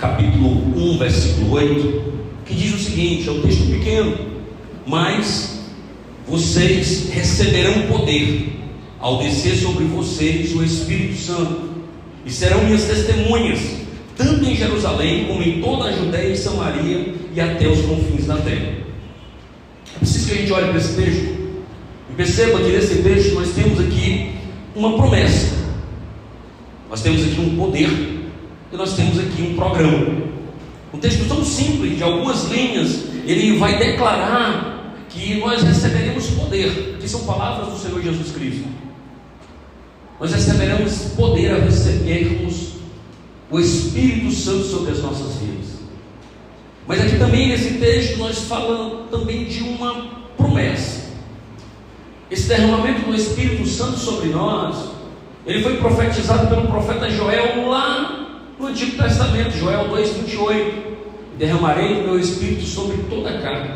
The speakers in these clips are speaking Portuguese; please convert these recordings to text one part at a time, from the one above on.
capítulo 1, versículo 8, que diz o seguinte, é um texto pequeno: mas vocês receberão poder ao descer sobre vocês o Espírito Santo, e serão minhas testemunhas, tanto em Jerusalém como em toda a Judéia e Samaria e até os confins da terra. É preciso que a gente olhe para esse texto e perceba que nesse texto nós temos aqui uma promessa, nós temos aqui um poder e nós temos aqui um programa. Um texto tão simples, de algumas linhas, ele vai declarar que nós receberemos poder, que são palavras do Senhor Jesus Cristo. Nós receberemos poder a recebermos o Espírito Santo sobre as nossas vidas. Mas aqui também nesse texto nós falamos também de uma promessa. Esse derramamento do Espírito Santo sobre nós, ele foi profetizado pelo profeta Joel lá no Antigo Testamento, Joel 2,28. Derramarei o meu Espírito sobre toda a carne.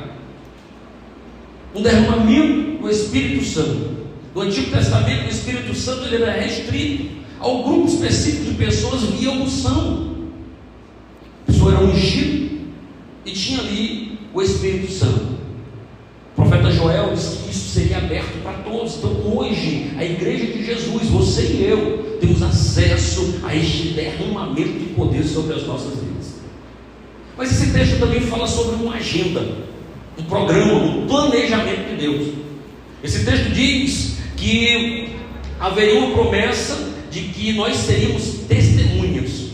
Um derramamento do Espírito Santo. No Antigo Testamento, o Espírito Santo ele era restrito ao grupo específico de pessoas via unção. A pessoa era ungida e tinha ali o Espírito Santo. O profeta Joel disse que isso seria aberto para todos. Então hoje, a igreja de Jesus, você e eu, temos acesso a este derramamento de poder sobre as nossas vidas. Mas esse texto também fala sobre uma agenda, um programa, um planejamento de Deus. Esse texto diz que haveria uma promessa de que nós seríamos testemunhas.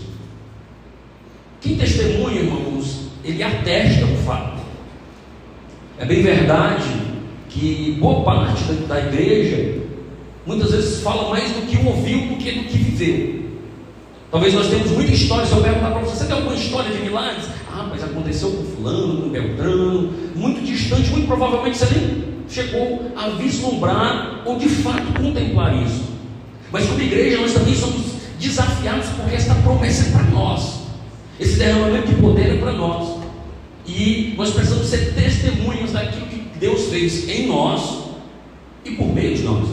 Quem testemunha, irmãos, ele atesta o fato. É bem verdade que boa parte da igreja muitas vezes fala mais do que ouviu do que viveu. Talvez nós temos muita história. Se eu perguntar para você tem alguma história de milagres? Ah, mas aconteceu com fulano, com Beltrano, muito distante, muito provavelmente você nem chegou a vislumbrar ou de fato contemplar isso. Mas como igreja nós também somos desafiados, porque esta promessa é para nós, esse derramamento de poder é para nós, e nós precisamos ser testemunhas daquilo que Deus fez em nós e por meio de nós.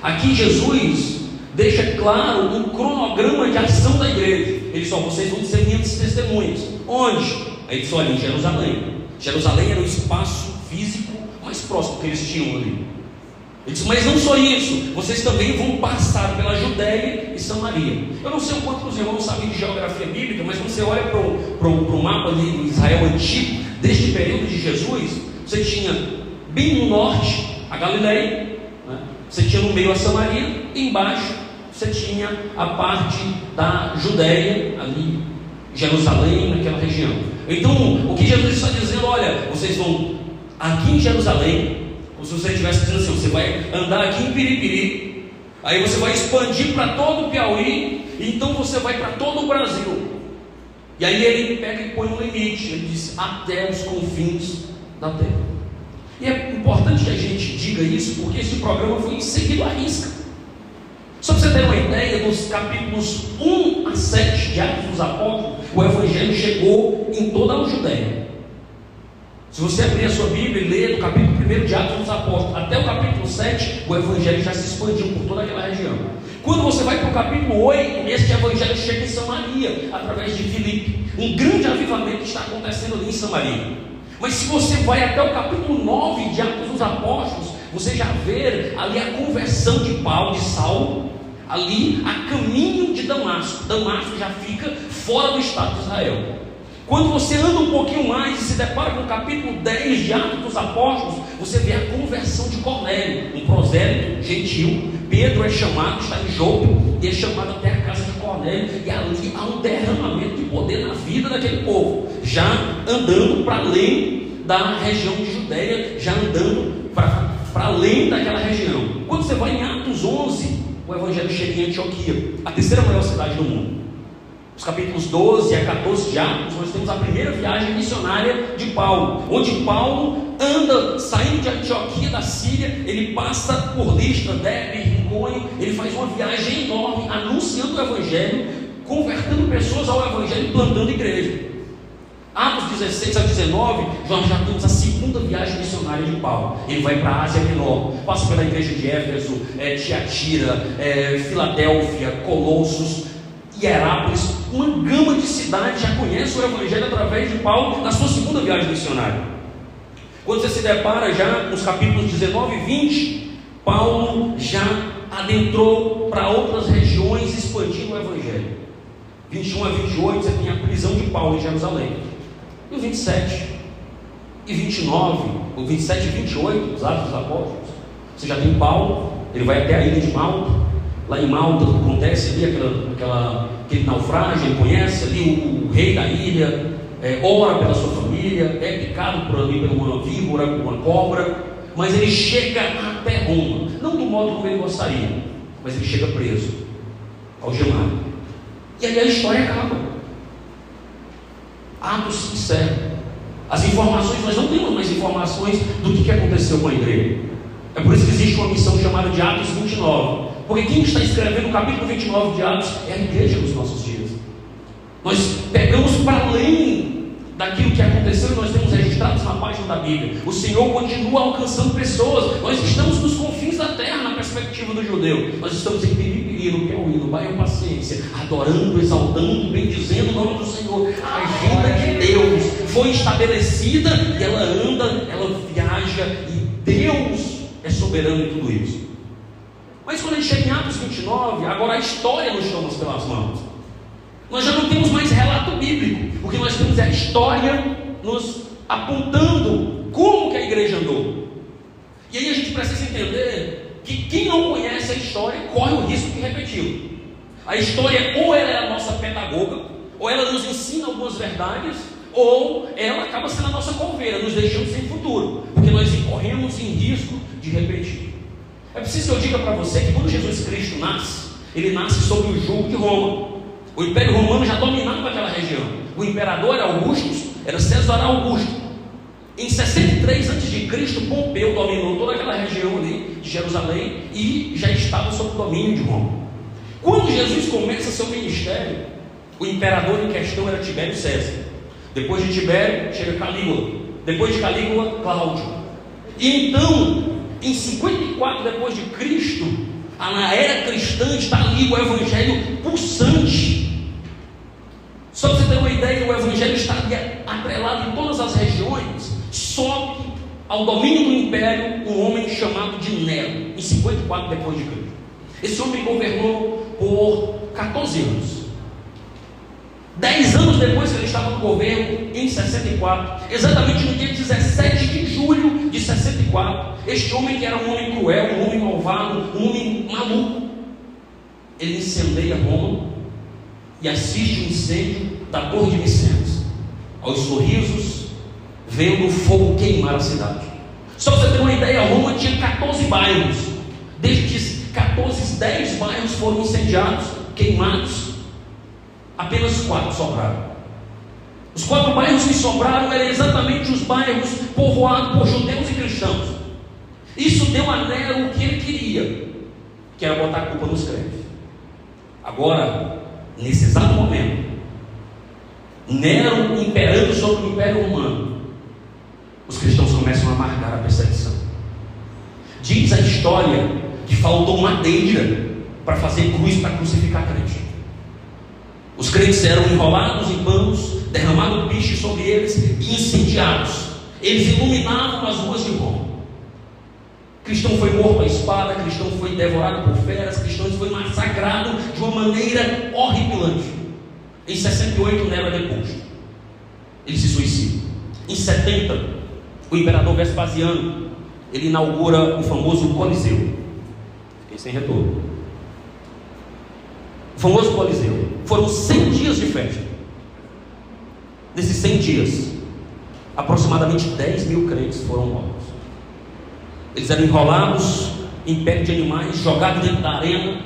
Aqui Jesus deixa claro um cronograma de ação da igreja. Ele diz: vocês vão ser minhas testemunhas. Onde? Aí diz: olha, em Jerusalém. Jerusalém era o espaço físico mais próximo que eles tinham ali. Ele diz: mas não só isso, vocês também vão passar pela Judéia e Samaria. Eu não sei o quanto os irmãos sabem de geografia bíblica, mas quando você olha para o mapa ali do Israel antigo, desde o período de Jesus, você tinha bem no norte a Galileia, né? Você tinha no meio a Samaria, e embaixo você tinha a parte da Judéia, ali, Jerusalém, naquela região. Então, o que Jesus está dizendo: olha, vocês vão aqui em Jerusalém, como se você estivesse dizendo assim, você vai andar aqui em Piripiri, aí você vai expandir para todo o Piauí, e então você vai para todo o Brasil. E aí ele pega e põe um limite, ele diz: até os confins da terra. E é importante que a gente diga isso, porque esse programa foi seguido à risca. Só para você ter uma ideia, nos capítulos 1 a 7 de Atos dos Apóstolos, o Evangelho chegou em toda a Judéia. Se você abrir a sua Bíblia e ler do capítulo 1 de Atos dos Apóstolos até o capítulo 7, o Evangelho já se expandiu por toda aquela região. Quando você vai para o capítulo 8, este Evangelho chega em Samaria, através de Filipe. Um grande avivamento está acontecendo ali em Samaria. Mas se você vai até o capítulo 9 de Atos dos Apóstolos, você já vê ali a conversão de Paulo, de Saulo, ali a caminho de Damasco. Damasco já fica fora do estado de Israel. Quando você anda um pouquinho mais e se depara com o capítulo 10 de Atos dos Apóstolos, você vê a conversão de Cornélio, um prosélito gentil. Pedro é chamado, está em Jope, e é chamado até a casa de Cornélio, e ali há um derramamento de poder na vida daquele povo, já andando para além da região de Judéia, já andando para além daquela região. Quando você vai em Atos 11, o Evangelho chega em Antioquia, a terceira maior cidade do mundo. Os capítulos 12 a 14 de Atos, nós temos a primeira viagem missionária de Paulo, onde Paulo anda saindo de Antioquia da Síria, ele passa por Listra, Derbe, Rincônio, ele faz uma viagem enorme, anunciando o Evangelho, convertendo pessoas ao Evangelho e plantando igreja. Atos 16 a 19, nós já temos a segunda viagem missionária de Paulo. Ele vai para a Ásia Menor, passa pela igreja de Éfeso, Tiatira, Filadélfia, Colossos, Hierápolis, uma gama de cidades conhece o Evangelho através de Paulo na sua segunda viagem missionária. Quando você se depara já nos capítulos 19 e 20, Paulo já adentrou para outras regiões expandindo o Evangelho. 21 a 28 você tem a prisão de Paulo em Jerusalém. E o 27 e 29, o 27 e 28, os Atos dos Apóstolos, você já tem Paulo, ele vai até a ilha de Malta. Lá em Malta acontece ali aquele naufrágio, ele conhece ali o rei da ilha, ora pela sua família, é picado por ali por uma víbora, por uma cobra, mas ele chega até Roma, não do modo como ele gostaria, mas ele chega preso, algemado. E aí a história acaba. Atos se encerra. As informações, nós não temos mais informações do que aconteceu com a igreja. É por isso que existe uma missão chamada de Atos 29. Porque quem está escrevendo o capítulo 29 de Atos é a igreja dos nossos dias. Nós pegamos para além daquilo que aconteceu e nós temos registrados na página da Bíblia. O Senhor continua alcançando pessoas. Nós estamos nos confins da terra na perspectiva do judeu. Nós estamos em Piripiri, no Piauí, no bairro Paciência, adorando, exaltando, bendizendo o nome do Senhor. A agenda de Deus foi estabelecida e ela anda, ela viaja, e Deus é soberano em tudo isso. Mas quando a gente chega em Atos 29, agora a história nos toma pelas mãos. Nós já não temos mais relato bíblico. O que nós temos é a história nos apontando como que a igreja andou. E aí a gente precisa entender que quem não conhece a história corre o risco de repeti-la. A história ou ela é a nossa pedagoga, ou ela nos ensina algumas verdades, ou ela acaba sendo a nossa coveira, nos deixando sem futuro, porque nós incorremos em risco de repetir. É preciso que eu diga para você que quando Jesus Cristo nasce, ele nasce sob o jugo de Roma. O Império Romano já dominava aquela região. O imperador era Augusto, era César Augusto. Em 63 a.C., Pompeu dominou toda aquela região ali de Jerusalém e já estava sob o domínio de Roma. Quando Jesus começa seu ministério, o imperador em questão era Tibério César. Depois de Tibério chega Calígula. Depois de Calígula, Cláudio. E então, em 54 depois de Cristo, na era cristã está ali o evangelho pulsante. Só para você ter uma ideia, o evangelho está atrelado em todas as regiões. Sobe ao domínio do império um homem chamado de Nero, em 54 depois de Cristo. Esse homem governou por 14 anos. 10 anos depois que ele estava no governo, em 64, exatamente no dia 17 de julho de 64, este homem, que era um homem cruel, um homem malvado, um homem maluco, ele incendeia Roma e assiste o incêndio da Torre de Vicêncio, aos sorrisos, vendo o fogo queimar a cidade. Só para você ter uma ideia, Roma tinha 14 bairros. Destes 14, 10 bairros foram incendiados, queimados. Apenas 4 sobraram. Os 4 bairros que sobraram eram exatamente os bairros povoados por judeus e cristãos. Isso deu a Nero o que ele queria, que era botar a culpa nos crentes. Agora, nesse exato momento, Nero imperando sobre o Império Romano, os cristãos começam a marcar a perseguição. Diz a história que faltou madeira para fazer cruz para crucificar crente. Os crentes eram enrolados em panos, derramado piche sobre eles e incendiados. Eles iluminavam as ruas de Roma. Cristão foi morto à espada, cristão foi devorado por feras, cristão foi massacrado de uma maneira horripilante. Em 68 Nero é deposto. Ele se suicida. Em 70, o imperador Vespasiano, ele inaugura o famoso Coliseu. Fiquei sem retorno. O famoso Coliseu. Foram 100 dias de festa. Nesses 100 dias, aproximadamente 10 mil crentes foram mortos. Eles eram enrolados em pele de animais, jogados dentro da arena.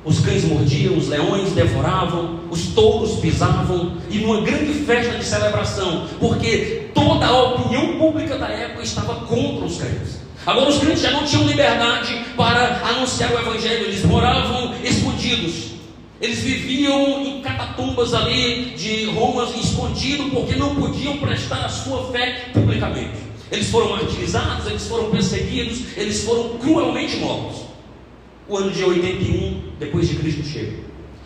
Os cães mordiam, os leões devoravam, os touros pisavam, e numa grande festa de celebração, porque toda a opinião pública da época estava contra os crentes. Agora os crentes já não tinham liberdade para anunciar o evangelho, eles moravam escondidos. Eles viviam em catatumbas ali de Roma, escondidos, porque não podiam prestar a sua fé publicamente. Eles foram martirizados, eles foram perseguidos, eles foram cruelmente mortos. O ano de 81 depois de Cristo chega.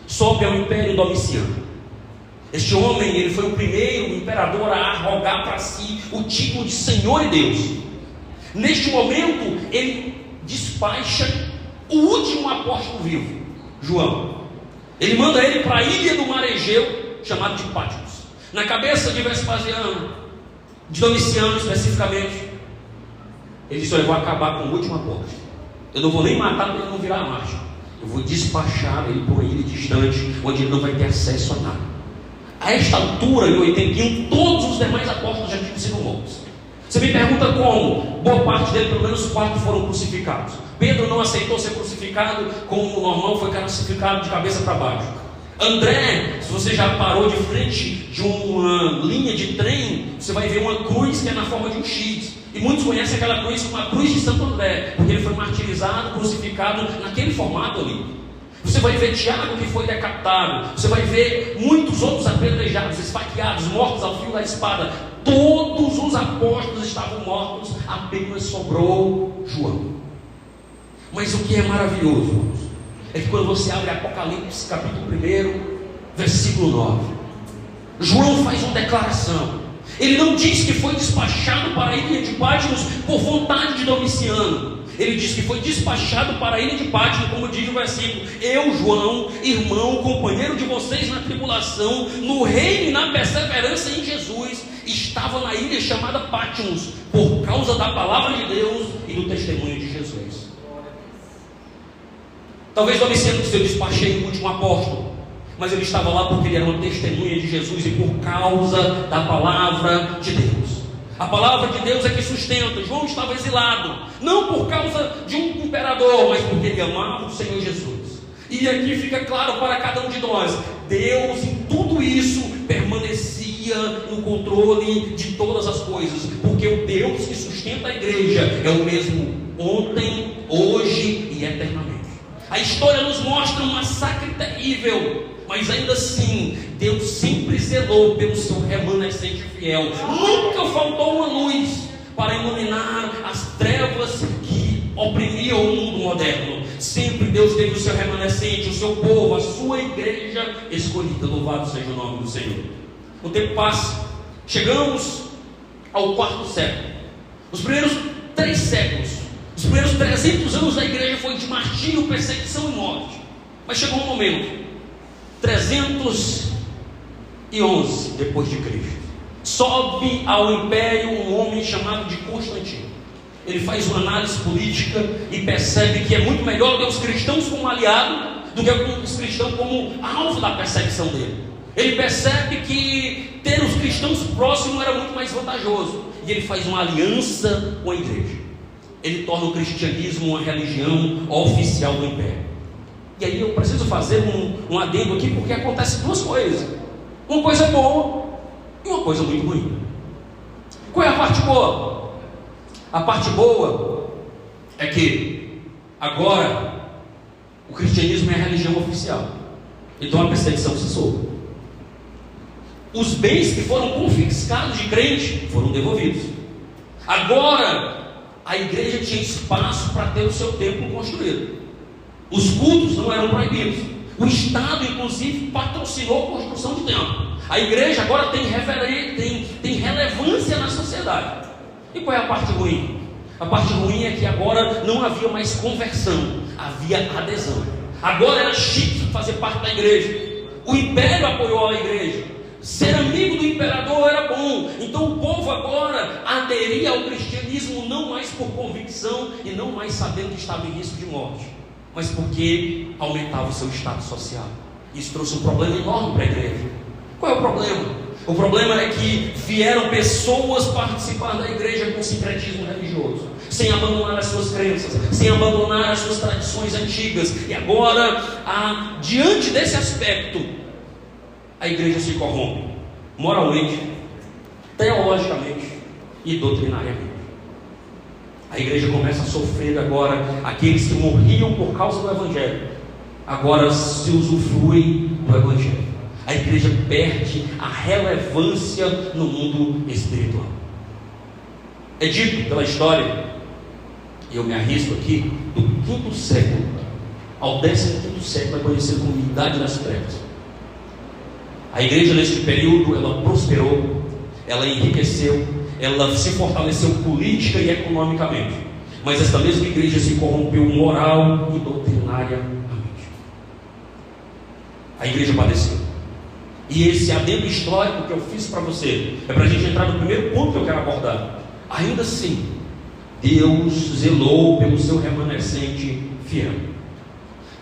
Sobe ao Império Domiciano. Este homem, ele foi o primeiro imperador a arrogar para si o título de Senhor e Deus. Neste momento, ele despacha o último apóstolo vivo, João. Ele manda ele para a ilha do mar Egeu, chamado de Patmos. Na cabeça de Vespasiano, de Domiciano especificamente, ele disse: eu vou acabar com o último apóstolo. Eu não vou nem matar para ele não virar a marcha. Eu vou despachar ele para uma ilha distante, onde ele não vai ter acesso a nada. A esta altura, em 81, todos os demais apóstolos já tinham sido mortos. Você me pergunta como? Boa parte dele, pelo menos 4 foram crucificados. Pedro não aceitou ser crucificado como normal, foi crucificado de cabeça para baixo. André, se você já parou de frente de uma linha de trem, você vai ver uma cruz que é na forma de um X. E muitos conhecem aquela cruz como a cruz de Santo André, porque ele foi martirizado, crucificado naquele formato ali. Você vai ver Tiago, que foi decapitado. Você vai ver muitos outros apedrejados, esfaqueados, mortos ao fio da espada. Todos os apóstolos estavam mortos, apenas sobrou João. Mas o que é maravilhoso, irmãos, é que quando você abre Apocalipse capítulo 1, versículo 9, João faz uma declaração. Ele não diz que foi despachado para a ilha de Patmos por vontade de Domiciano. Ele diz que foi despachado para a ilha de Patmos, como diz o versículo: eu, João, irmão, companheiro de vocês na tribulação, no reino e na perseverança em Jesus, estava na ilha chamada Patmos, por causa da palavra de Deus e do testemunho de Jesus. Talvez Domiciano disse: eu despachei o último apóstolo, mas ele estava lá porque ele era uma testemunha de Jesus e por causa da palavra de Deus. A palavra de Deus é que sustenta. João estava exilado, não por causa de um imperador, mas porque ele amava o Senhor Jesus. E aqui fica claro para cada um de nós: Deus em tudo isso permanecia no controle de todas as coisas, porque o Deus que sustenta a igreja é o mesmo ontem, hoje e eternamente. A história nos mostra um massacre terrível, mas ainda assim, Deus sempre zelou pelo seu remanescente fiel. Nunca faltou uma luz para iluminar as trevas que oprimiam o mundo moderno. Sempre Deus teve o seu remanescente, o seu povo, a sua igreja escolhida. Louvado seja o nome do Senhor. O tempo passa, chegamos ao 4º século. Os primeiros 3 séculos, os primeiros 300 anos da igreja foi de martírio, perseguição e morte. Mas chegou um momento, 311 depois de Cristo, sobe ao império um homem chamado de Constantino. Ele faz uma análise política e percebe que é muito melhor ter os cristãos como aliado do que os cristãos como alvo da perseguição dele. Ele percebe que ter os cristãos próximos era muito mais vantajoso, e ele faz uma aliança com a igreja. Ele torna o cristianismo uma religião oficial do império. E aí eu preciso fazer um adendo aqui, porque acontece 2 coisas: uma coisa boa e uma coisa muito ruim. Qual é a parte boa? A parte boa é que agora o cristianismo é a religião oficial, então a perseguição cessou. Os bens que foram confiscados de crente foram devolvidos. Agora a igreja tinha espaço para ter o seu templo construído. Os cultos não eram proibidos. O Estado, inclusive, patrocinou a construção de templo. A igreja agora tem relevância na sociedade. E qual é a parte ruim? A parte ruim é que agora não havia mais conversão, havia adesão. Agora era chique fazer parte da igreja. O império apoiou a igreja. Ser amigo do imperador era bom. Então o povo agora aderia ao cristianismo não mais por convicção e não mais sabendo que estava em risco de morte, mas porque aumentava o seu status social. Isso trouxe um problema enorme para a igreja. Qual é o problema? O problema é que vieram pessoas participar da igreja com sincretismo religioso, sem abandonar as suas crenças, sem abandonar as suas tradições antigas. E agora, diante desse aspecto, a igreja se corrompe moralmente, teologicamente e doutrinariamente. A igreja começa a sofrer agora. Aqueles que morriam por causa do evangelho agora se usufruem do evangelho. A igreja perde a relevância no mundo espiritual. É dito pela história, e eu me arrisco aqui, do 5º século ao 15º século é conhecido como Idade das Trevas. A igreja neste período, ela prosperou, ela enriqueceu, ela se fortaleceu política e economicamente. Mas esta mesma igreja se corrompeu moral e doutrinariamente. A igreja padeceu. E esse adendo histórico que eu fiz para você é para a gente entrar no primeiro ponto que eu quero abordar. Ainda assim, Deus zelou pelo seu remanescente fiel.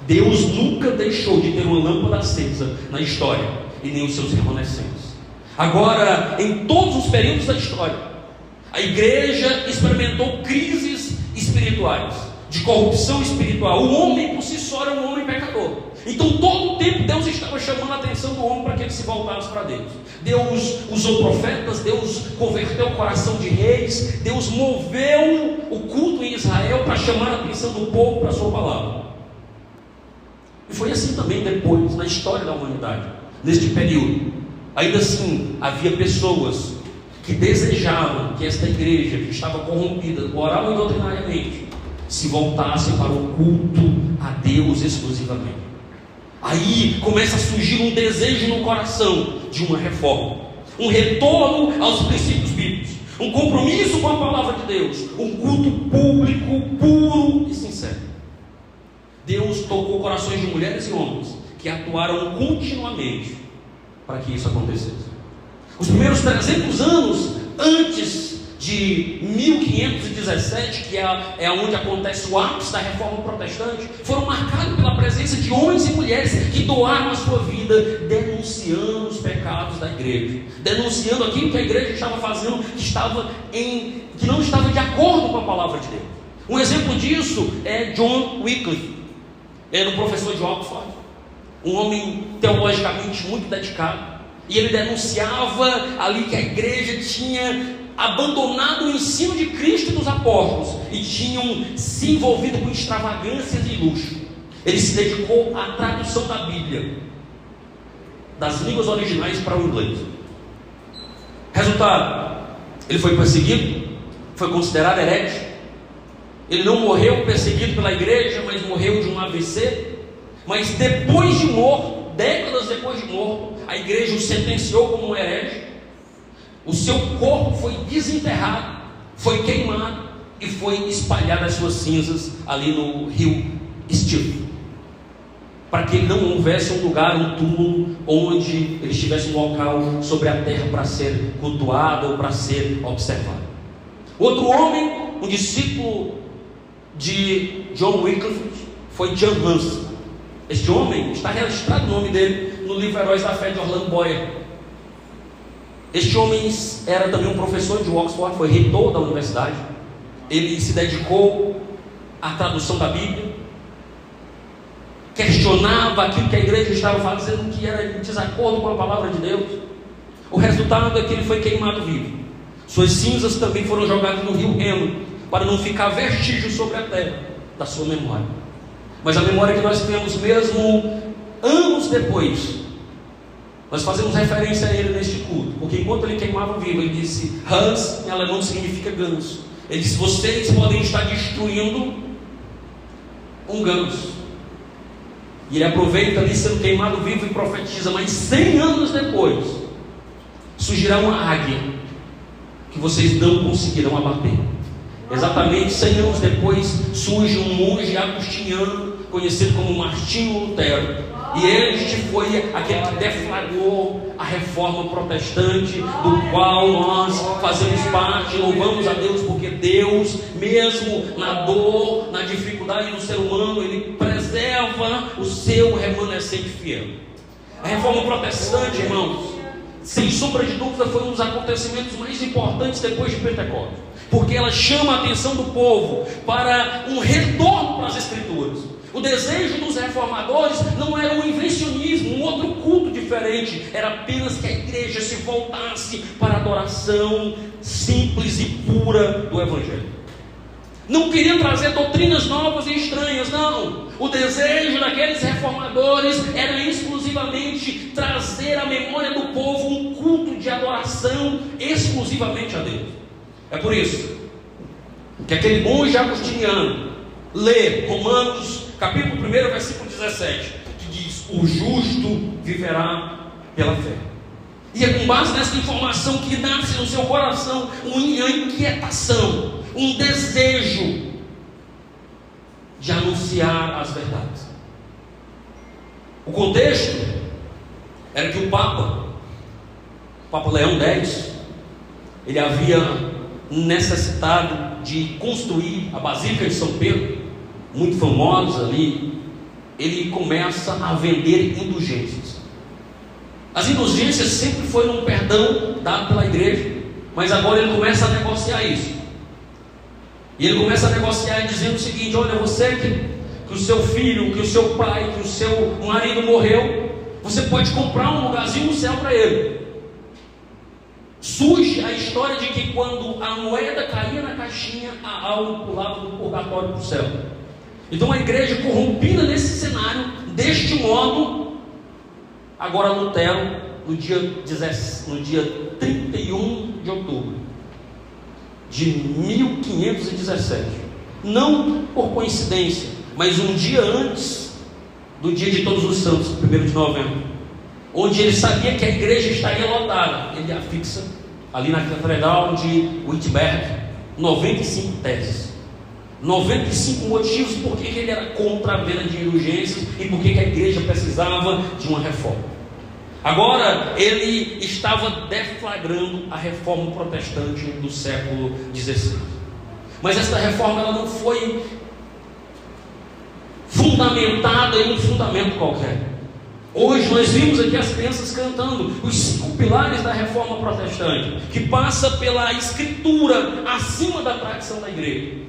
Deus nunca deixou de ter uma lâmpada acesa na história, e nem os seus remanescentes. Agora, em todos os períodos da história, a igreja experimentou crises espirituais, de corrupção espiritual. O homem por si só era um homem pecador. Então todo o tempo Deus estava chamando a atenção do homem para que ele se voltasse para Deus. Deus usou profetas, Deus converteu o coração de reis, Deus moveu o culto em Israel para chamar a atenção do povo para a sua palavra. E foi assim também depois, na história da humanidade, neste período. Ainda assim, havia pessoas que desejavam que esta igreja, que estava corrompida moral e doutrinariamente, se voltasse para o culto a Deus exclusivamente. Aí começa a surgir um desejo no coração de uma reforma, um retorno aos princípios bíblicos, um compromisso com a palavra de Deus, um culto público, puro e sincero. Deus tocou corações de mulheres e homens que atuaram continuamente para que isso acontecesse. Os primeiros 300 anos antes de 1517, que é onde acontece o ápice da reforma protestante, foram marcados pela presença de homens e mulheres que doaram a sua vida denunciando os pecados da igreja, denunciando aquilo que a igreja estava fazendo, que não estava de acordo com a palavra de Deus. Um exemplo disso é John Wycliffe. Era um professor de Oxford, um homem teologicamente muito dedicado, e ele denunciava ali que a igreja tinha abandonado o ensino de Cristo e dos apóstolos e tinham se envolvido com extravagâncias e luxo. Ele se dedicou à tradução da Bíblia das línguas originais para o inglês. Resultado, ele foi perseguido, foi considerado herege. Ele não morreu perseguido pela igreja, mas morreu de um AVC. Mas depois de morto, décadas depois de morto, a igreja o sentenciou como um herege. O seu corpo foi desenterrado, foi queimado e foi espalhado as suas cinzas ali no rio Styx, para que não houvesse um lugar, um túmulo, onde ele estivesse um local sobre a terra para ser cultuado ou para ser observado. Outro homem, um discípulo de John Wycliffe, foi Jan Hus. Este homem, está registrado o nome dele no livro Heróis da Fé de Orlando Boyer. Este homem era também um professor de Oxford, foi reitor da universidade. Ele se dedicou à tradução da Bíblia, questionava aquilo que a igreja estava fazendo, que era em desacordo com a palavra de Deus. O resultado é que ele foi queimado vivo. Suas cinzas também foram jogadas no rio Reno, para não ficar vestígio sobre a terra da sua memória. Mas a memória que nós temos mesmo anos depois, nós fazemos referência a ele neste culto, porque enquanto ele queimava vivo, ele disse, Hans em alemão significa ganso. Ele disse, vocês podem estar destruindo um ganso. E ele aproveita ali sendo queimado vivo e profetiza, mas 100 anos depois surgirá uma águia que vocês não conseguirão abater. Exatamente 100 anos depois surge um monge agostiniano conhecido como Martinho Lutero, e este foi aquele que deflagrou a reforma protestante, do qual nós fazemos parte. Louvamos a Deus, porque Deus, mesmo na dor, na dificuldade do ser humano, Ele preserva o seu remanescente fiel. A reforma protestante, irmãos, sem sombra de dúvida, foi um dos acontecimentos mais importantes depois de Pentecostes, porque ela chama a atenção do povo para um retorno para as Escrituras. O desejo dos reformadores não era um invencionismo, um outro culto diferente, era apenas que a igreja se voltasse para a adoração simples e pura do Evangelho. Não queriam trazer doutrinas novas e estranhas, não. O desejo daqueles reformadores era exclusivamente trazer à memória do povo um culto de adoração exclusivamente a Deus. É por isso que aquele monge agostiniano lê Romanos capítulo 1, versículo 17, que diz, o justo viverá pela fé. E é com base nessa informação que nasce no seu coração uma inquietação, um desejo de anunciar as verdades. O contexto era que o Papa Leão X, ele havia necessitado de construir a Basílica de São Pedro, muito famosa ali. Ele começa a vender indulgências. As indulgências sempre foram um perdão dado pela igreja, mas agora ele começa a negociar isso. E ele começa a negociar dizendo o seguinte: olha, você que o seu filho, que o seu pai, que o seu marido morreu, você pode comprar um lugarzinho no céu para ele. Surge a história de que quando a moeda caía na caixinha, a alma pulava do purgatório para o céu. Então a igreja corrompida nesse cenário, deste modo, agora Lutero, no dia 31 de outubro de 1517, não por coincidência, mas um dia antes do dia de Todos os Santos, 1º de novembro, onde ele sabia que a igreja estaria lotada, ele afixa ali na Catedral de Wittenberg 95 teses, 95 motivos por que ele era contra a venda de indulgências e por que a igreja precisava de uma reforma. Agora ele estava deflagrando a reforma protestante do século XVI. Mas esta reforma ela não foi fundamentada em um fundamento qualquer. Hoje nós vimos aqui as crianças cantando os 5 pilares da reforma protestante, que passa pela escritura acima da tradição da igreja.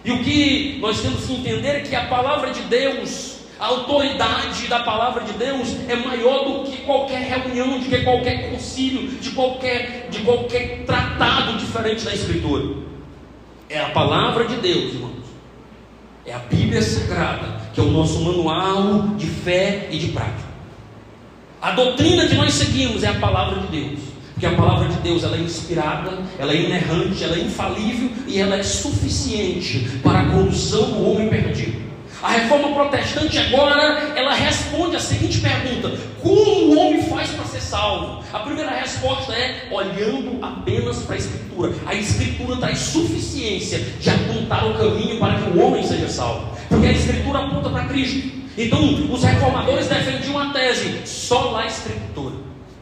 E o que nós temos que entender é que a palavra de Deus, a autoridade da palavra de Deus é maior do que qualquer reunião, de que qualquer concílio, de qualquer tratado diferente da escritura. É a palavra de Deus, irmãos. É a Bíblia Sagrada, que é o nosso manual de fé e de prática. A doutrina que nós seguimos é a palavra de Deus, porque a palavra de Deus ela é inspirada, ela é inerrante, ela é infalível e ela é suficiente para a condução do homem perdido. A reforma protestante agora, ela responde a seguinte pergunta: como o homem faz para ser salvo? A primeira resposta é olhando apenas para a Escritura. A Escritura traz suficiência de apontar o caminho para que o homem seja salvo, porque a Escritura aponta para Cristo. Então os reformadores defendiam a tese: só a Escritura,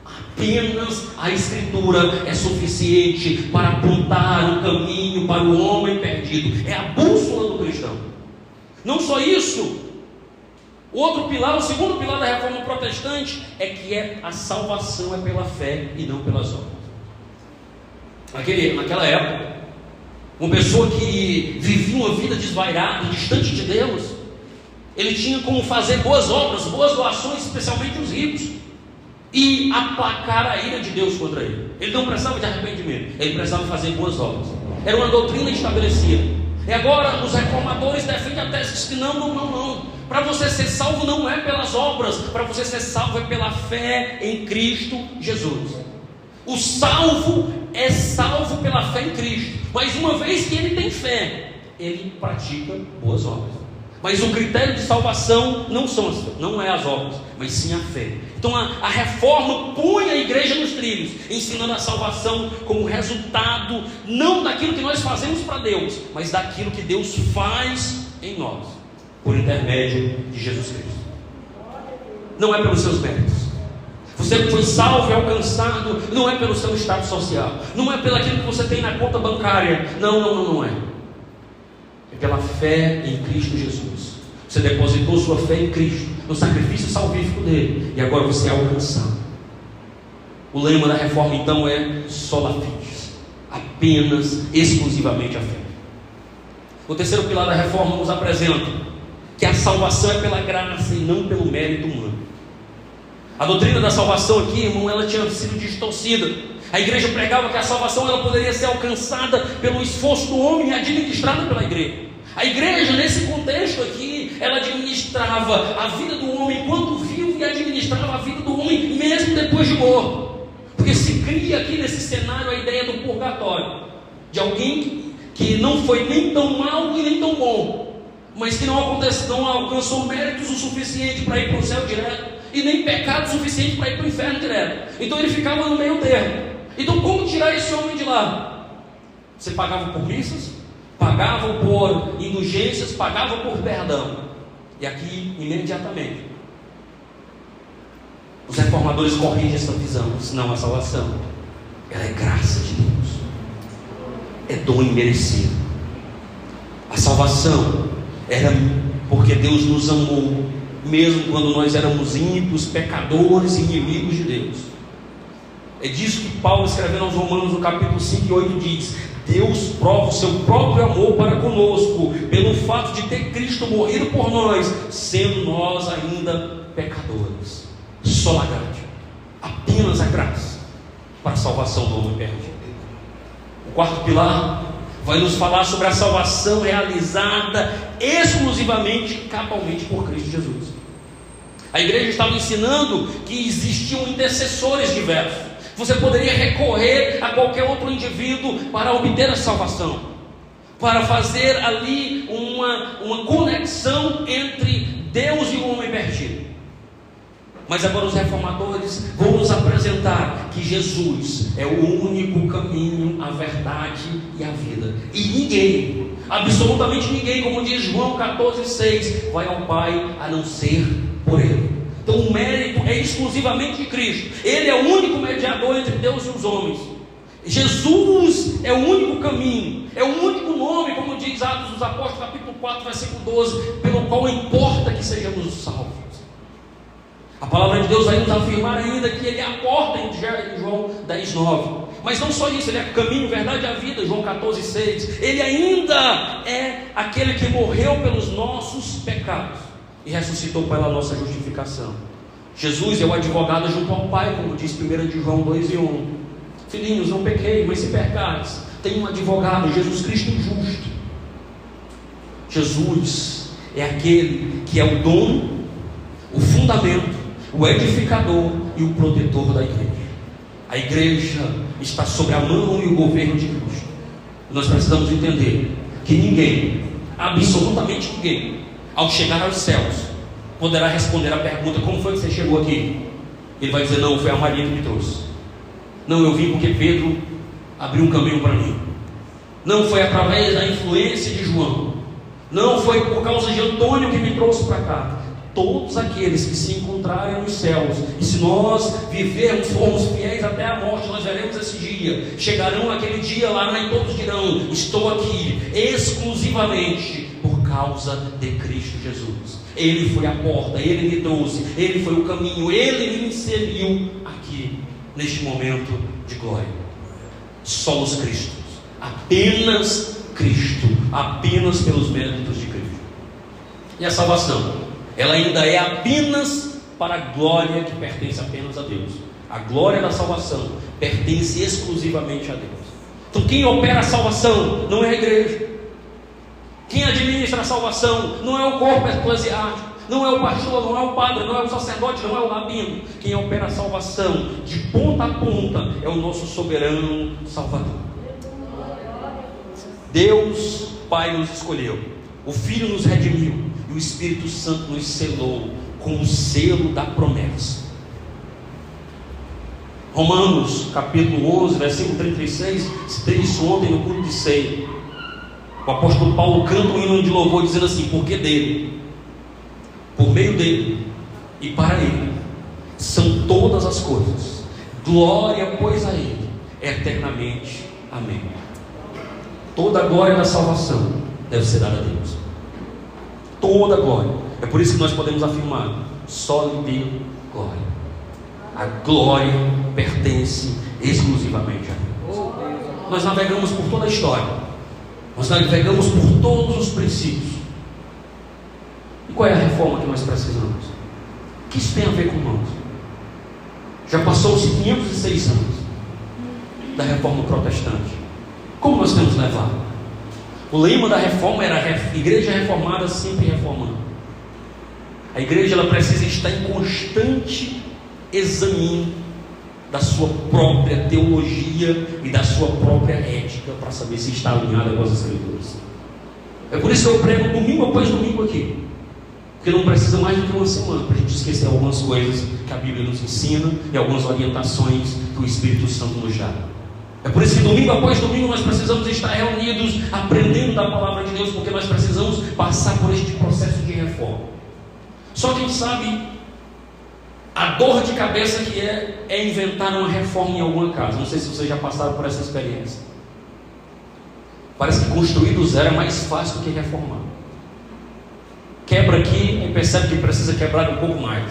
apenas a Escritura é suficiente para apontar o caminho para o homem perdido. É a bússola do cristão. Não só isso, o outro pilar, o segundo pilar da reforma protestante é que a salvação é pela fé e não pelas obras. Naquela época, uma pessoa que vivia uma vida desvairada, distante de Deus, ele tinha como fazer boas obras, boas doações, especialmente os ricos, e aplacar a ira de Deus contra ele. Ele não precisava de arrependimento, ele precisava fazer boas obras. Era uma doutrina estabelecida. E agora os reformadores defendem a tese que não. Para você ser salvo não é pelas obras, para você ser salvo é pela fé em Cristo Jesus. O salvo é salvo pela fé em Cristo, mas uma vez que ele tem fé, ele pratica boas obras. Mas o critério de salvação não é as obras, mas sim a fé. Então a reforma põe a igreja nos trilhos, ensinando a salvação como resultado não daquilo que nós fazemos para Deus, mas daquilo que Deus faz em nós, por intermédio de Jesus Cristo. Não é pelos seus méritos. Você foi salvo e alcançado não é pelo seu estado social, não é pelo aquilo que você tem na conta bancária. Não é. É pela fé em Cristo Jesus. Você depositou sua fé em Cristo, no sacrifício salvífico dele, e agora você é alcançado. O lema da reforma então é sola fide, apenas, exclusivamente a fé. O terceiro pilar da reforma nos apresenta que a salvação é pela graça e não pelo mérito humano. A doutrina da salvação aqui, irmão, ela tinha sido distorcida. A igreja pregava que a salvação ela poderia ser alcançada pelo esforço do homem e administrada pela igreja. A igreja, nesse contexto aqui, ela administrava a vida do homem enquanto vivo e administrava a vida do homem mesmo depois de morto. Porque se cria aqui nesse cenário a ideia do purgatório, de alguém que não foi nem tão mal e nem tão bom, mas que não alcançou méritos o suficiente para ir para o céu direto, e nem pecado suficiente para ir para o inferno direto. Então ele ficava no meio termo. Então como tirar esse homem de lá? Você pagava por missas, pagava por indulgências, pagava por perdão. E aqui, imediatamente, os reformadores corrigem essa visão. Não, a salvação, ela é graça de Deus, é dom imerecido. A salvação era porque Deus nos amou, mesmo quando nós éramos ímpios, pecadores e inimigos de Deus. É disso que Paulo, escrevendo aos Romanos no capítulo 5 e 8, diz: Deus prova o seu próprio amor para conosco, pelo fato de ter Cristo morrido por nós, sendo nós ainda pecadores. Sola gratia, apenas a graça para a salvação do homem perdido. O quarto pilar vai nos falar sobre a salvação realizada exclusivamente, cabalmente por Cristo Jesus. A igreja estava ensinando que existiam intercessores diversos. Você poderia recorrer a qualquer outro indivíduo para obter a salvação, para fazer ali uma conexão entre Deus e o homem perdido. Mas agora os reformadores vão nos apresentar que Jesus é o único caminho, a verdade e a vida. E ninguém, absolutamente ninguém, como diz João 14,6, vai ao Pai a não ser por Ele. Então o mérito é exclusivamente de Cristo. Ele é o único mediador entre Deus e os homens. Jesus é o único caminho, é o único nome, como diz Atos dos Apóstolos, capítulo 4, versículo 12, pelo qual importa que sejamos salvos. A palavra de Deus vai nos afirmar ainda que Ele é a porta em João 10,9. Mas não só isso, Ele é o caminho, verdade e a vida, João 14,6. Ele ainda é aquele que morreu pelos nossos pecados e ressuscitou pela nossa justificação. Jesus é o advogado junto ao Pai, como diz 1 de João 2,1. Filhinhos, não pequei, mas se pecares, tem um advogado, Jesus Cristo justo. Jesus é aquele que é o dono, o fundamento, o edificador e o protetor da igreja. A igreja está sob a mão e o governo de Cristo. Nós precisamos entender que ninguém, absolutamente ninguém, ao chegar aos céus, poderá responder a pergunta: como foi que você chegou aqui? Ele vai dizer: não, foi a Maria que me trouxe. Não, eu vim porque Pedro abriu um caminho para mim. Não, foi através da influência de João. Não, foi por causa de Antônio que me trouxe para cá. Todos aqueles que se encontrarem nos céus, e se nós vivermos, formos fiéis até a morte, nós veremos esse dia. Chegarão aquele dia lá, e todos dirão: estou aqui exclusivamente por causa de Cristo Jesus. Ele foi a porta, Ele me trouxe, Ele foi o caminho, Ele me inseriu aqui neste momento de glória. Solos Cristo, apenas Cristo, apenas pelos méritos de Cristo. E a salvação, ela ainda é apenas para a glória que pertence apenas a Deus. A glória da salvação pertence exclusivamente a Deus. Então quem opera a salvação não é a igreja. Quem administra a salvação não é o corpo eclesiástico, não é o pastor, não é o padre, não é o sacerdote, não é o rabino. Quem opera a salvação de ponta a ponta é o nosso soberano Salvador. Deus Pai nos escolheu, o Filho nos redimiu e o Espírito Santo nos selou com o selo da promessa. Romanos capítulo 11, versículo 36, citei isso ontem no culto de ceia. O apóstolo Paulo canta um hino de louvor dizendo assim: porque dele, por meio dele e para ele são todas as coisas, glória pois a ele eternamente, amém. Toda a glória da salvação deve ser dada a Deus, toda a glória. É por isso que nós podemos afirmar: só lhe deu glória. A glória pertence exclusivamente a Deus. Nós navegamos por toda a história, nós navegamos por todos os princípios. E qual é a reforma que nós precisamos? O que isso tem a ver com nós? Já passou-se 506 anos da reforma protestante. Como nós temos levado? O lema da reforma era igreja reformada, sempre reformando. A igreja ela precisa estar em constante exame da sua própria teologia e da sua própria ética, para saber se está alinhada com as Escrituras. É por isso que eu prego domingo após domingo aqui. Porque não precisa mais do que uma semana para a gente esquecer algumas coisas que a Bíblia nos ensina e algumas orientações que o Espírito Santo nos dá. É por isso que domingo após domingo nós precisamos estar reunidos, aprendendo da palavra de Deus, porque nós precisamos passar por este processo de reforma. Só quem sabe a dor de cabeça que é inventar uma reforma em alguma casa. Não sei se vocês já passaram por essa experiência. Parece que construir do zero é mais fácil do que reformar. Quebra aqui e percebe que precisa quebrar um pouco mais.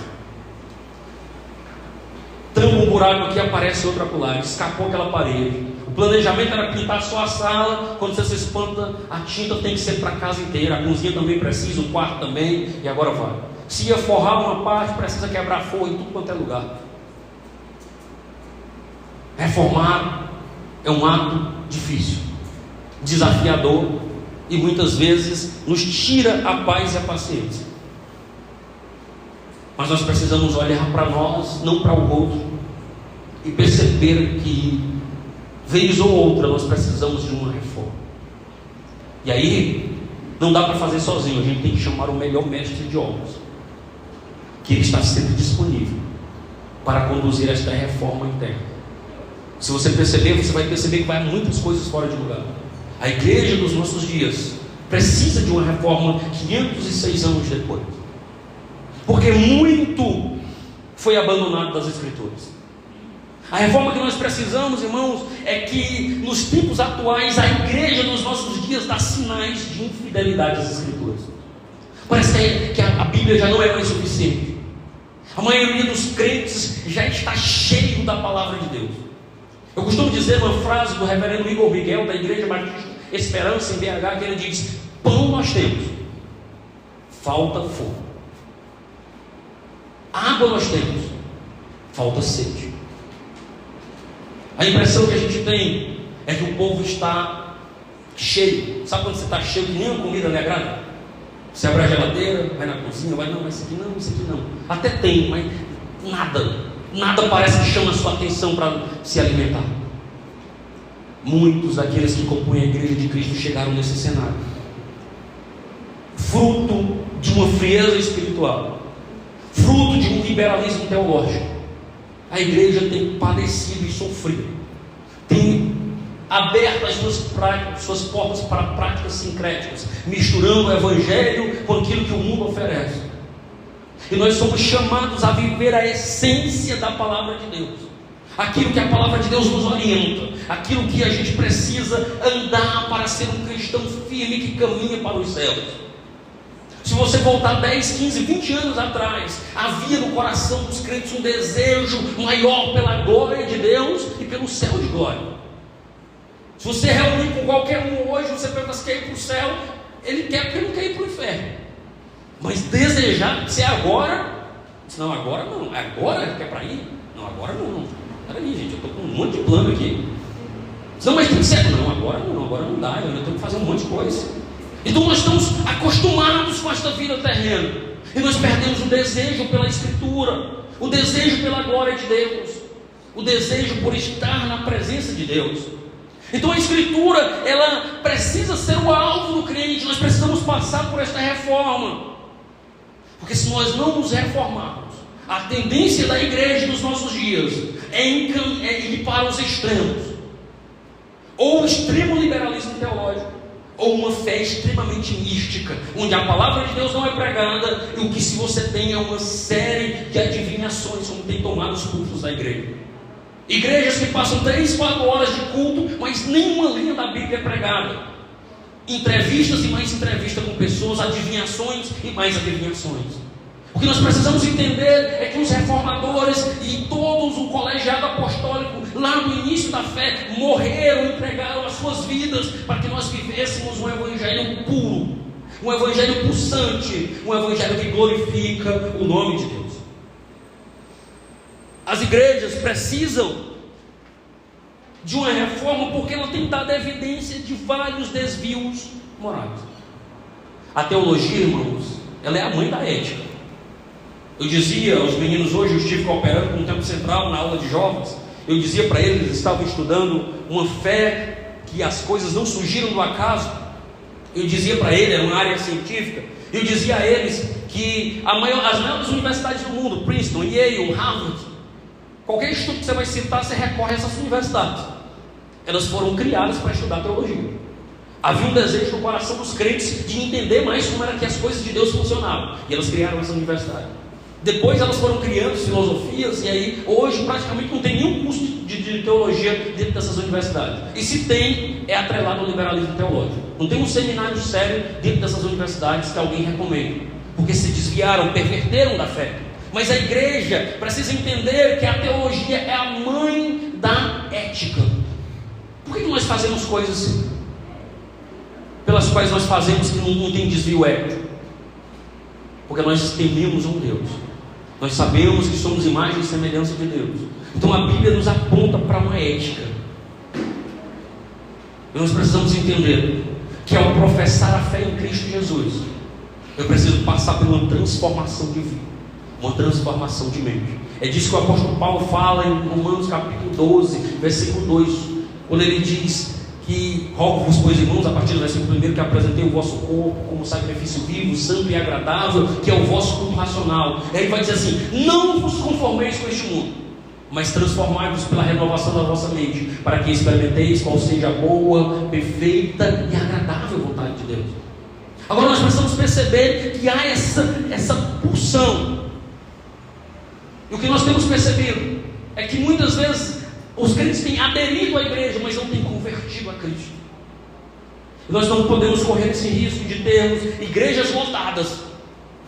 Tampa um buraco aqui, aparece outro acolá, escapou aquela parede. O planejamento era pintar só a sala. Quando você se espanta, a tinta tem que ser para a casa inteira. A cozinha também precisa, o quarto também. E agora vai. Se ia forrar uma parte, precisa quebrar forro em tudo quanto é lugar. Reformar é um ato difícil, desafiador, e muitas vezes nos tira a paz e a paciência. Mas nós precisamos olhar para nós, não para o outro, e perceber que vez ou outra nós precisamos de uma reforma. E aí não dá para fazer sozinho. A gente tem que chamar o melhor mestre de obras, que ele está sempre disponível para conduzir esta reforma interna. Se você perceber, você vai perceber que vai muitas coisas fora de lugar. A igreja dos nossos dias precisa de uma reforma 506 anos depois, porque muito foi abandonado das Escrituras. A reforma que nós precisamos, irmãos, é que nos tempos atuais a igreja dos nossos dias dá sinais de infidelidade às Escrituras. Parece que a Bíblia já não é mais suficiente. A maioria dos crentes já está cheio da palavra de Deus. Eu costumo dizer uma frase do reverendo Igor Miguel, da Igreja Batista Esperança em BH, que ele diz: pão nós temos, falta fogo. Água nós temos, falta sede. A impressão que a gente tem é que o povo está cheio. Sabe quando você está cheio que nem uma comida lhe agrada? Você abre a geladeira, vai na cozinha, vai, não, isso aqui não, isso aqui não. Até tem, mas nada parece que chama a sua atenção para se alimentar. Muitos daqueles que compõem a igreja de Cristo chegaram nesse cenário, fruto de uma frieza espiritual, fruto de um liberalismo teológico. A igreja tem padecido e sofrido, tem aberto as suas portas para práticas sincréticas, misturando o evangelho com aquilo que o mundo oferece. E nós somos chamados a viver a essência da palavra de Deus, aquilo que a palavra de Deus nos orienta, aquilo que a gente precisa andar para ser um cristão firme que caminha para os céus. Se você voltar 10, 15, 20 anos atrás, havia no coração dos crentes um desejo maior pela glória de Deus e pelo céu de glória. Se você reunir com qualquer um hoje, você pergunta se quer ir para o céu, ele quer porque não quer ir para o inferno. Mas desejar, se é agora, não, agora não, agora quer para ir? Não, agora não. Peraí, gente, eu estou com um monte de plano aqui. Não, mas tem que ser, não, agora não dá, eu tenho que fazer um monte de coisa. Então nós estamos acostumados com esta vida terrena, e nós perdemos o desejo pela Escritura, o desejo pela glória de Deus, o desejo por estar na presença de Deus. Então a Escritura, ela precisa ser o alvo do crente. Nós precisamos passar por esta reforma, porque se nós não nos reformarmos, a tendência da igreja dos nossos dias é ir para os extremos, ou o extremo liberalismo teológico, ou uma fé extremamente mística, onde a palavra de Deus não é pregada, e o que se você tem é uma série de adivinhações, como tem tomado os cultos da igreja. Igrejas que passam 3, 4 horas de culto, mas nenhuma linha da Bíblia é pregada. Entrevistas e mais entrevistas com pessoas, adivinhações e mais adivinhações. O que nós precisamos entender é que os reformadores e todos o colegiado apostólico, lá no início da fé, morreram, entregaram as suas vidas para que nós vivêssemos um evangelho puro, um evangelho pulsante, um evangelho que glorifica o nome de Deus. As igrejas precisam de uma reforma porque ela tem dado evidência de vários desvios morais. A teologia, irmãos, ela é a mãe da ética. Eu dizia aos meninos hoje, eu estive cooperando com o Tempo Central na aula de jovens, eu dizia para eles, eles estavam estudando uma fé que as coisas não surgiram do acaso. Eu dizia para eles, era uma área científica, Eu dizia a eles que as maiores universidades do mundo, Princeton, Yale, Harvard, qualquer estudo que você vai citar, você recorre a essas universidades. Elas foram criadas para estudar teologia. Havia um desejo no coração dos crentes de entender mais como era que as coisas de Deus funcionavam. E elas criaram essa universidade. Depois elas foram criando filosofias, e aí hoje praticamente não tem nenhum curso de teologia dentro dessas universidades. E se tem, é atrelado ao liberalismo teológico. Não tem um seminário sério dentro dessas universidades que alguém recomenda, porque se desviaram, perverteram da fé. Mas a igreja precisa entender que a teologia é a mãe da ética. Por que nós fazemos coisas pelas quais nós fazemos que não tem desvio ético? Porque nós tememos um Deus. Nós sabemos que somos imagem e semelhança de Deus. Então a Bíblia nos aponta para uma ética. E nós precisamos entender que ao professar a fé em Cristo Jesus, eu preciso passar por uma transformação de vida, uma transformação de mente. É disso que o apóstolo Paulo fala em Romanos capítulo 12, versículo 2, quando ele diz que rogo-vos, pois, irmãos, a partir do versículo 1, que apresentei o vosso corpo como sacrifício vivo, santo e agradável, que é o vosso culto racional. E aí ele vai dizer assim: não vos conformeis com este mundo, mas transformai-vos pela renovação da vossa mente, para que experimenteis qual seja a boa, perfeita e agradável vontade de Deus. Agora nós precisamos perceber que há essa pulsão. E o que nós temos percebido é que muitas vezes os crentes têm aderido à igreja, mas não têm convertido a Cristo. E nós não podemos correr esse risco de termos igrejas lotadas,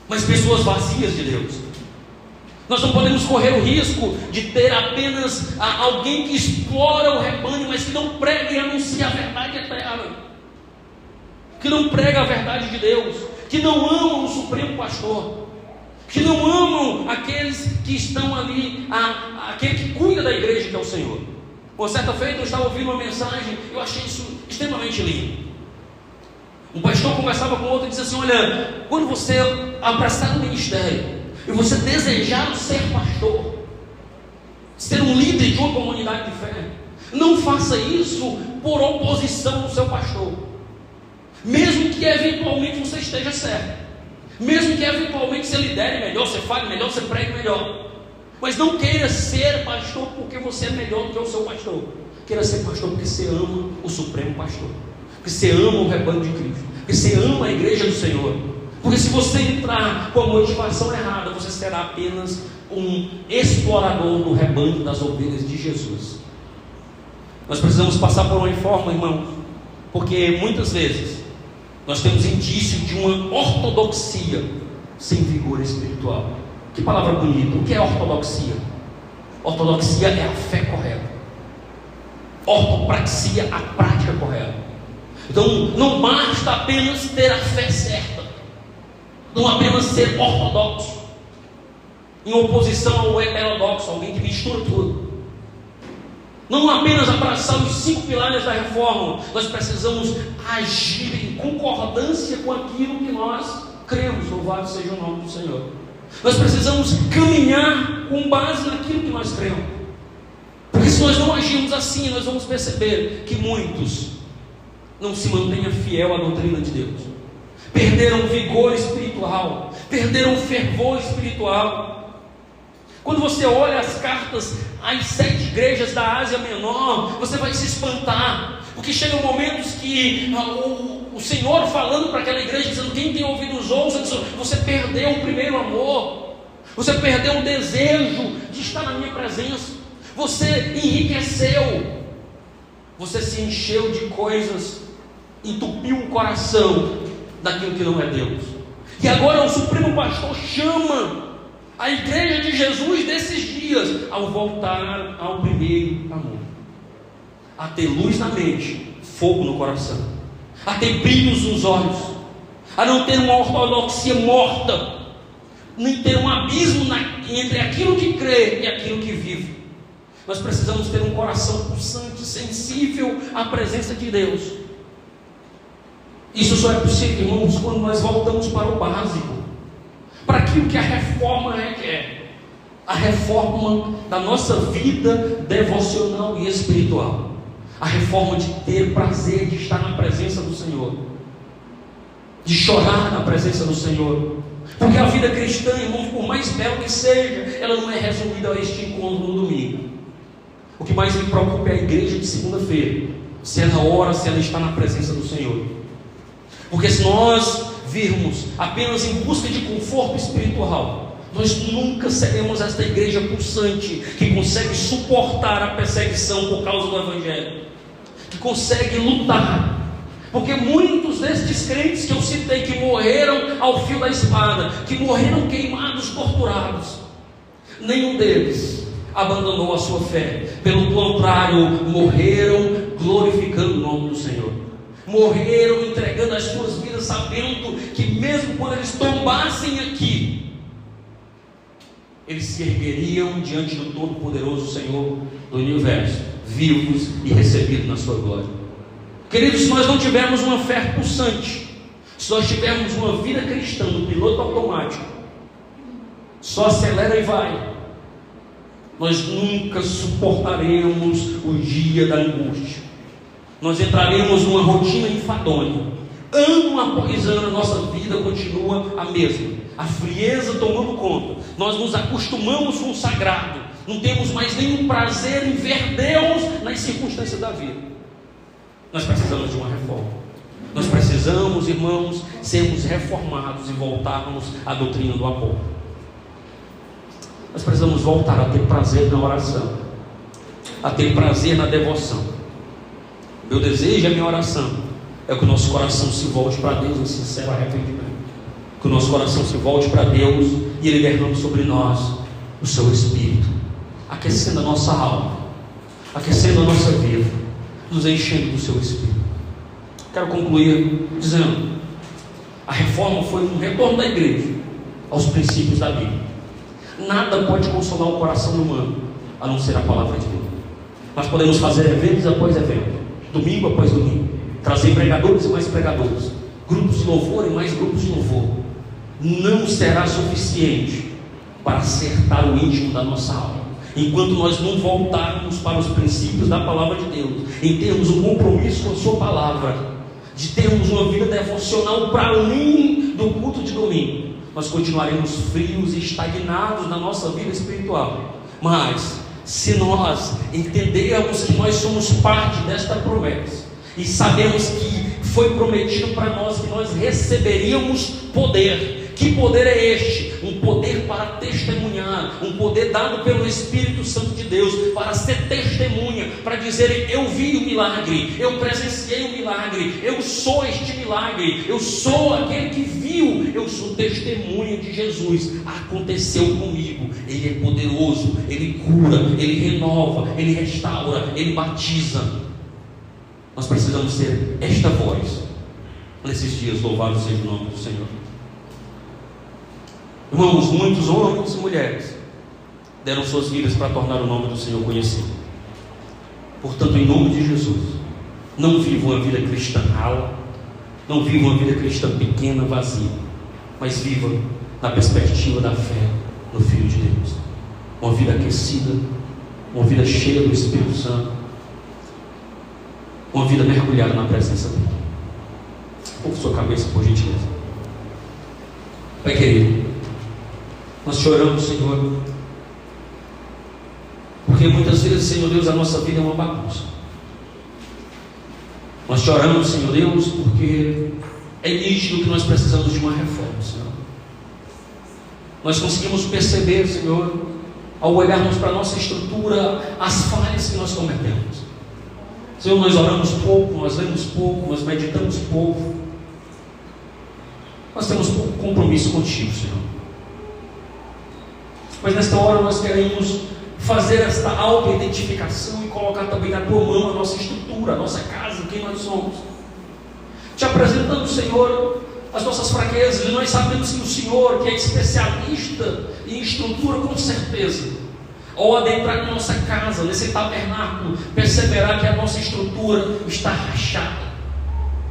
mas pessoas vazias de Deus. Nós não podemos correr o risco de ter apenas alguém que explora o rebanho, mas que não prega e anuncia a verdade eterna, que não prega a verdade de Deus, que não amam o Supremo Pastor, que não amam aqueles que estão ali, aquele que cuida da igreja, que é o Senhor. Por certa feita eu estava ouvindo uma mensagem, eu achei isso extremamente lindo. Um pastor conversava com outro e disse assim: olha, quando você abraçar o ministério e você desejar ser pastor, ser um líder de uma comunidade de fé, não faça isso por oposição ao seu pastor, mesmo que eventualmente você esteja certo, mesmo que eventualmente você lidere melhor, você fale melhor, você pregue melhor, mas não queira ser pastor porque você é melhor do que o seu pastor. Queira ser pastor porque você ama o Supremo Pastor, porque você ama o rebanho de Cristo, porque você ama a igreja do Senhor. Porque se você entrar com a motivação errada, você será apenas um explorador do rebanho das ovelhas de Jesus. Nós precisamos passar por uma reforma, irmãos, porque muitas vezes nós temos indício de uma ortodoxia sem vigor espiritual. Que palavra bonita! O que é ortodoxia? Ortodoxia é a fé correta. Ortopraxia, a prática correta. Então não basta apenas ter a fé certa, não apenas ser ortodoxo, em oposição ao heterodoxo, alguém que mistura tudo. Não apenas abraçar os 5 pilares da reforma, nós precisamos agir em concordância com aquilo que nós cremos. Louvado seja o nome do Senhor. Nós precisamos caminhar com base naquilo que nós cremos, porque se nós não agirmos assim, nós vamos perceber que muitos não se mantenham fiel à doutrina de Deus, perderam vigor espiritual, perderam fervor espiritual. Quando você olha as cartas às 7 igrejas da Ásia Menor, você vai se espantar, porque chegam momentos que o Senhor falando para aquela igreja, dizendo: quem tem ouvidos ouça, você perdeu o primeiro amor, você perdeu o desejo de estar na minha presença, você enriqueceu, você se encheu de coisas, entupiu o coração daquilo que não é Deus. E agora o Supremo Pastor chama a igreja de Jesus desses dias ao voltar ao primeiro amor, a ter luz na mente, fogo no coração, a ter brilhos nos olhos, a não ter uma ortodoxia morta, nem ter um abismo entre aquilo que crê e aquilo que vive. Nós precisamos ter um coração pulsante, sensível à presença de Deus. Isso só é possível, irmãos, quando nós voltamos para o básico, para aquilo que a reforma requer, a reforma da nossa vida devocional e espiritual, a reforma de ter prazer de estar na presença do Senhor. de chorar na presença do Senhor. Porque a vida cristã, irmão, por mais bela que seja, ela não é resumida a este encontro no domingo. O que mais me preocupa é a igreja de segunda-feira, se ela ora, se ela está na presença do Senhor. Porque se nós virmos apenas em busca de conforto espiritual, nós nunca seremos esta igreja pulsante, que consegue suportar a perseguição por causa do Evangelho, que consegue lutar. Porque muitos destes crentes que eu citei, que morreram ao fio da espada, que morreram queimados, torturados, nenhum deles abandonou a sua fé. Pelo contrário, morreram glorificando o nome do Senhor. Morreram entregando as suas vidas, sabendo que mesmo quando eles tombassem aqui, eles se ergueriam diante do Todo-Poderoso Senhor do Universo, vivos e recebidos na sua glória. Queridos, se nós não tivermos uma fé pulsante, se nós tivermos uma vida cristã no piloto automático, só acelera e vai, nós nunca suportaremos o dia da angústia. Nós entraremos numa rotina enfadonha. Ano após ano a nossa vida continua a mesma, a frieza tomando conta. Nós nos acostumamos com o sagrado, não temos mais nenhum prazer em ver Deus nas circunstâncias da vida. Nós precisamos de uma reforma. Nós precisamos, irmãos, sermos reformados e voltarmos à doutrina do Apolo. Nós precisamos voltar a ter prazer na oração, a ter prazer na devoção. Meu desejo, a minha oração é que o nosso coração se volte para Deus em sincero arrependimento, que o nosso coração se volte para Deus e Ele derrame sobre nós o seu Espírito, aquecendo a nossa alma, aquecendo a nossa vida, nos enchendo do seu Espírito. Quero concluir dizendo: a reforma foi um retorno da igreja aos princípios da Bíblia. Nada pode consolar o coração humano a não ser a palavra de Deus. Nós podemos fazer eventos após evento, domingo após domingo, trazer pregadores e mais pregadores, grupos de louvor e mais grupos de louvor. Não será suficiente para acertar o íntimo da nossa alma, enquanto nós não voltarmos para os princípios da palavra de Deus, em termos um compromisso com a sua palavra, de termos uma vida devocional para além do culto de domingo. Nós continuaremos frios e estagnados na nossa vida espiritual. Mas se nós entendermos que nós somos parte desta promessa e sabemos que foi prometido para nós que nós receberíamos poder. Que poder é este? Um poder para testemunhar, um poder dado pelo Espírito Santo de Deus para ser testemunha, para dizer: eu vi o milagre, eu presenciei o milagre, eu sou este milagre, eu sou aquele que viu, eu sou testemunha de Jesus. Aconteceu comigo. Ele é poderoso, Ele cura, Ele renova, Ele restaura, Ele batiza. Nós precisamos ser esta voz nesses dias. Louvado seja o nome do Senhor. Irmãos, muitos homens e mulheres deram suas vidas para tornar o nome do Senhor conhecido. Portanto, em nome de Jesus, não viva uma vida cristã rala, não viva uma vida cristã pequena, vazia, mas viva na perspectiva da fé no Filho de Deus. Uma vida aquecida, uma vida cheia do Espírito Santo, uma vida mergulhada na presença dele. Curva sua cabeça, por gentileza. Pai querido, nós te oramos, Senhor, porque muitas vezes, Senhor Deus, a nossa vida é uma bagunça. Nós te oramos, Senhor Deus, porque é nítido que nós precisamos de uma reforma, Senhor. Nós conseguimos perceber, Senhor, ao olharmos para a nossa estrutura, as falhas que nós cometemos. Senhor, nós oramos pouco, nós lemos pouco, nós meditamos pouco. Nós temos pouco compromisso contigo, Senhor. Mas nesta hora nós queremos fazer esta auto-identificação e colocar também na tua mão a nossa estrutura, a nossa casa, quem nós somos. Te apresentando, Senhor, as nossas fraquezas, e nós sabemos que o Senhor, que é especialista em estrutura, com certeza, ao adentrar na nossa casa, nesse tabernáculo, perceberá que a nossa estrutura está rachada,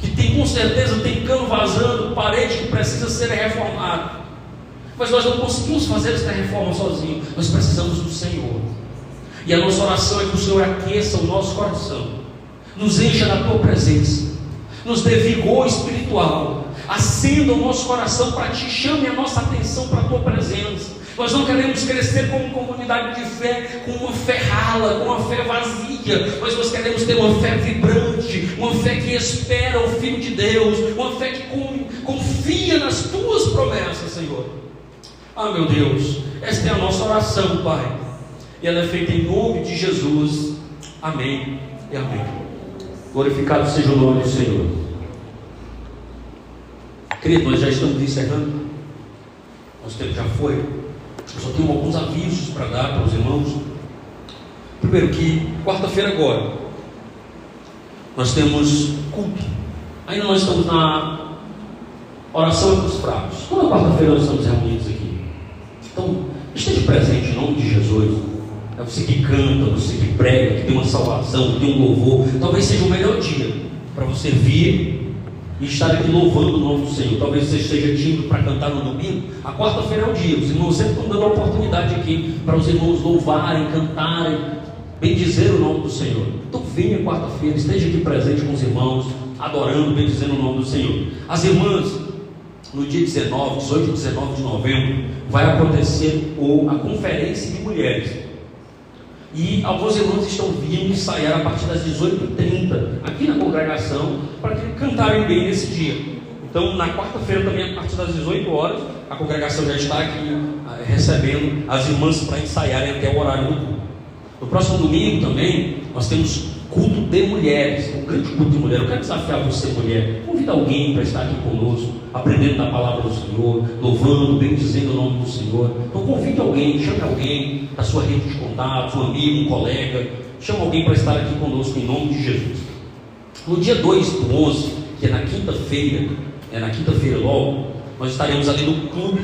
que com certeza tem cano vazando, parede que precisa ser reformada. Mas nós não conseguimos fazer esta reforma sozinhos, nós precisamos do Senhor. E a nossa oração é que o Senhor aqueça o nosso coração, nos encha da tua presença, nos dê vigor espiritual, acenda o nosso coração para Ti, chame a nossa atenção para a Tua presença. Nós não queremos crescer como comunidade de fé, com uma fé rala, com uma fé vazia, mas nós queremos ter uma fé vibrante, uma fé que espera o Filho de Deus, uma fé que confia nas Tuas promessas, Senhor. Ah, meu Deus, esta é a nossa oração, Pai, e ela é feita em nome de Jesus. Amém e amém. Glorificado seja o nome do Senhor. Querido, nós já estamos encerrando. Nosso tempo já foi. Eu só tenho alguns avisos para dar para os irmãos. Primeiro que, quarta-feira agora, nós temos culto. Ainda nós estamos na oração entre os fracos. Toda quarta-feira nós estamos reunidos aqui. Então, esteja presente em nome de Jesus. É você que canta, você que prega, que tem uma salvação, que tem um louvor. Talvez seja o melhor dia para você vir e estar aqui louvando o nome do Senhor. Talvez você esteja tímido para cantar no domingo. A quarta-feira é o dia. Os irmãos sempre estão dando a oportunidade aqui para os irmãos louvarem, cantarem, bendizer o nome do Senhor. Então venha quarta-feira, esteja aqui presente com os irmãos, adorando, bendizendo o nome do Senhor. As irmãs, no dia 18 e 19 de novembro, vai acontecer a conferência de mulheres. E alguns irmãos estão vindo ensaiar a partir das 18h30 aqui na congregação para que cantarem bem nesse dia. Então, na quarta-feira também, a partir das 18 horas, a congregação já está aqui recebendo as irmãs para ensaiarem até o horário do culto. No próximo domingo também, nós temos culto de mulheres, um grande culto de mulheres. Eu quero desafiar você, mulher, convida alguém para estar aqui conosco, aprendendo da palavra do Senhor, louvando, bendizendo o nome do Senhor. Então convide alguém, chame alguém da sua rede de contatos, um amigo, um colega, chame alguém para estar aqui conosco em nome de Jesus. No dia 2/11, que é na quinta-feira logo, nós estaremos ali no clube